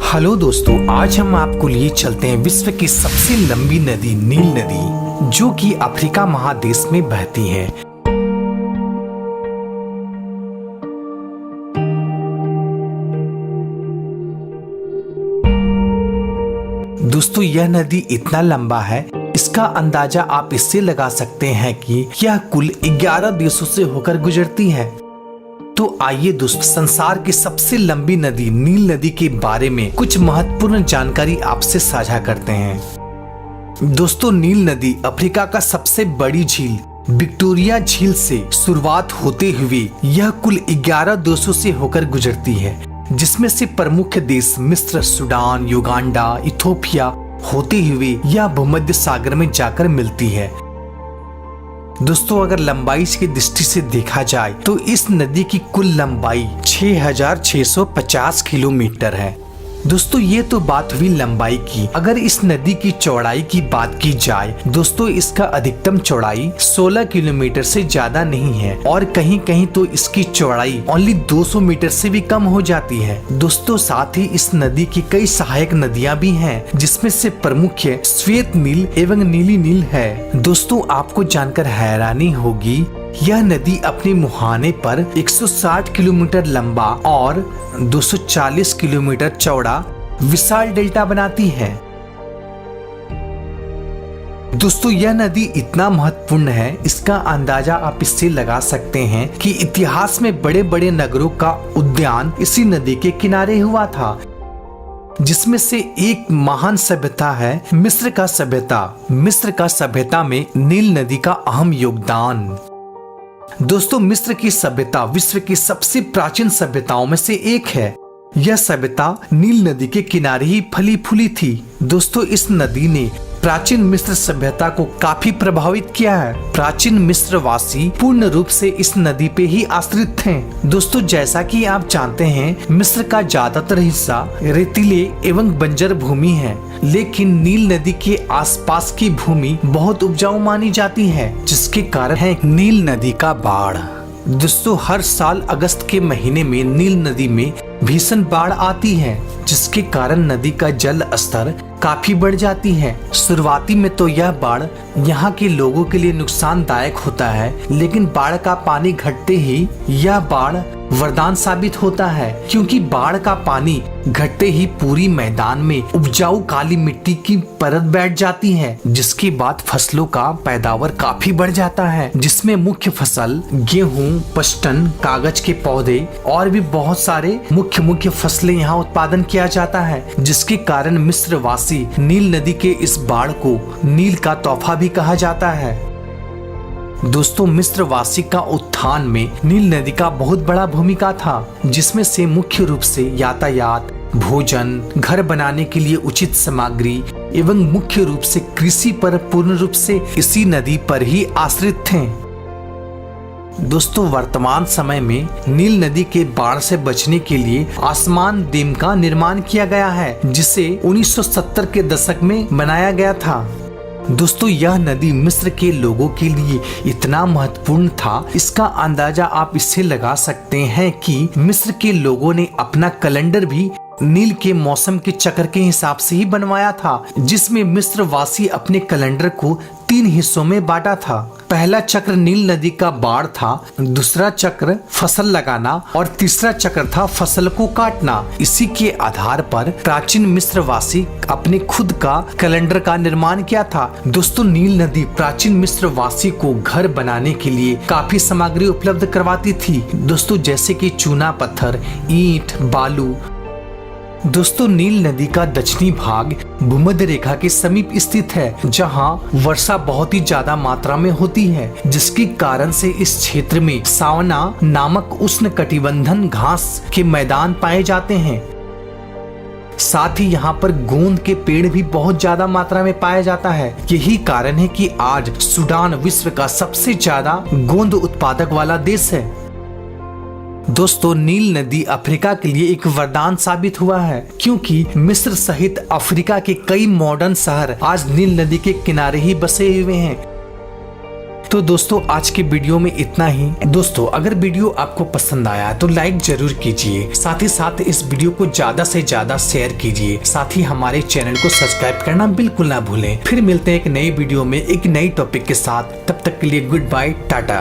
Hello दोस्तों, आज हम आपको लिए चलते हैं विश्व की सबसे लंबी नदी नील नदी, जो कि अफ्रीका महादेश में बहती है। दोस्तों, यह नदी इतना लंबा है, इसका अंदाजा आप इससे लगा सकते हैं कि यह कुल 11 देशों से होकर गुजरती है। तो आइए दोस्तों, संसार की सबसे लंबी नदी नील नदी के बारे में कुछ महत्वपूर्ण जानकारी आपसे साझा करते हैं। दोस्तों, नील नदी अफ्रीका का सबसे बड़ी झील विक्टोरिया झील से शुरुआत होते हुए यह कुल 11 देशों से होकर गुजरती है, जिसमें से प्रमुख देश मिस्र, सूडान, युगांडा, इथोपिया होते हुए यह भूमध्य सागर में जाकर मिलती है। दोस्तों, अगर लंबाई की दृष्टि से देखा जाए तो इस नदी की कुल लंबाई 6650 किलोमीटर है। दोस्तों, ये तो बात हुई लंबाई की। अगर इस नदी की चौड़ाई की बात की जाए दोस्तों, इसका अधिकतम चौड़ाई 16 किलोमीटर से ज्यादा नहीं है और कहीं कहीं तो इसकी चौड़ाई ओनली 200 मीटर से भी कम हो जाती है। दोस्तों, साथ ही इस नदी की कई सहायक नदियां भी हैं, जिसमें से प्रमुख श्वेत नील एवं नीली नील है। दोस्तों, आपको जानकर हैरानी होगी, यह नदी अपने मुहाने पर 160 किलोमीटर लंबा और 240 किलोमीटर चौड़ा विशाल डेल्टा बनाती है। दोस्तों, यह नदी इतना महत्वपूर्ण है, इसका अंदाजा आप इससे लगा सकते हैं कि इतिहास में बड़े बड़े नगरों का उद्यान इसी नदी के किनारे हुआ था, जिसमें से एक महान सभ्यता है मिस्र का सभ्यता। मिस्र का सभ्यता में नील नदी का अहम योगदान। दोस्तों, मिस्र की सभ्यता विश्व की सबसे प्राचीन सभ्यताओं में से एक है। यह सभ्यता नील नदी के किनारे ही फली फूली थी। दोस्तों, इस नदी ने प्राचीन मिस्र सभ्यता को काफी प्रभावित किया है। प्राचीन मिस्र वासी पूर्ण रूप से इस नदी पे ही आश्रित थे। दोस्तों, जैसा कि आप जानते हैं, मिस्र का ज्यादातर हिस्सा रेतीले एवं बंजर भूमि है, लेकिन नील नदी के आसपास की भूमि बहुत उपजाऊ मानी जाती है, जिसके कारण है नील नदी का बाढ़। दोस्तों, हर साल अगस्त के महीने में नील नदी में भीषण बाढ़ आती है, जिसके कारण नदी का जल स्तर काफी बढ़ जाती है। शुरुआती में तो यह बाढ़ यहाँ के लोगों के लिए नुकसानदायक होता है, लेकिन बाढ़ का पानी घटते ही यह बाढ़ वरदान साबित होता है, क्योंकि बाढ़ का पानी घटते ही पूरी मैदान में उपजाऊ काली मिट्टी की परत बैठ जाती है, जिसके बाद फसलों का पैदावार काफी बढ़ जाता है, जिसमें मुख्य फसल गेहूं, पश्तन, कागज के पौधे और भी बहुत सारे मुख्य फसलें यहाँ उत्पादन किया जाता है, जिसके कारण मिस्र वासी नील नदी के इस बाढ़ को नील का तोहफा भी कहा जाता है। दोस्तों, मिस्र वासी का उत्थान में नील नदी का बहुत बड़ा भूमिका था, जिसमें से मुख्य रूप से यातायात, भोजन, घर बनाने के लिए उचित सामग्री एवं मुख्य रूप से कृषि पर पूर्ण रूप से इसी नदी पर ही आश्रित थे। दोस्तों, वर्तमान समय में नील नदी के बाढ़ से बचने के लिए आसमान डैम का निर्माण किया गया है, जिसे 1970 के दशक में बनाया गया था। दोस्तों, यह नदी मिस्र के लोगों के लिए इतना महत्वपूर्ण था, इसका अंदाजा आप इससे लगा सकते हैं कि मिस्र के लोगों ने अपना कैलेंडर भी नील के मौसम के चक्र के हिसाब से ही बनवाया था, जिसमें मिस्र वासी अपने कैलेंडर को 3 हिस्सों में बांटा था। पहला चक्र नील नदी का बाढ़ था, दूसरा चक्र फसल लगाना और तीसरा चक्र था फसल को काटना। इसी के आधार पर प्राचीन मिस्र वासी अपने खुद का कैलेंडर का निर्माण किया था। दोस्तों, नील नदी प्राचीन मिस्र वासी को घर बनाने के लिए काफी सामग्री उपलब्ध करवाती थी। दोस्तों, जैसे कि चूना पत्थर, ईंट, बालू। दोस्तों, नील नदी का दक्षिणी भाग भूमध्य रेखा के समीप स्थित है, जहां वर्षा बहुत ही ज्यादा मात्रा में होती है, जिसके कारण से इस क्षेत्र में सावना नामक उष्णकटिबंधन घास के मैदान पाए जाते हैं। साथ ही यहाँ पर गोंद के पेड़ भी बहुत ज्यादा मात्रा में पाया जाता है। यही कारण है कि आज सूडान विश्व का सबसे ज्यादा गोंद उत्पादक वाला देश है। दोस्तों, नील नदी अफ्रीका के लिए एक वरदान साबित हुआ है, क्योंकि मिस्र सहित अफ्रीका के कई मॉडर्न शहर आज नील नदी के किनारे ही बसे हुए हैं। तो दोस्तों आज के वीडियो में इतना ही। दोस्तों अगर वीडियो आपको पसंद आया तो लाइक जरूर कीजिए, साथ ही साथ इस वीडियो को ज्यादा से ज्यादा शेयर कीजिए, साथ ही हमारे चैनल को सब्सक्राइब करना बिल्कुल ना भूलें। फिर मिलते हैं एक नई वीडियो में एक नई टॉपिक के साथ, तब तक के लिए गुड बाय, टाटा।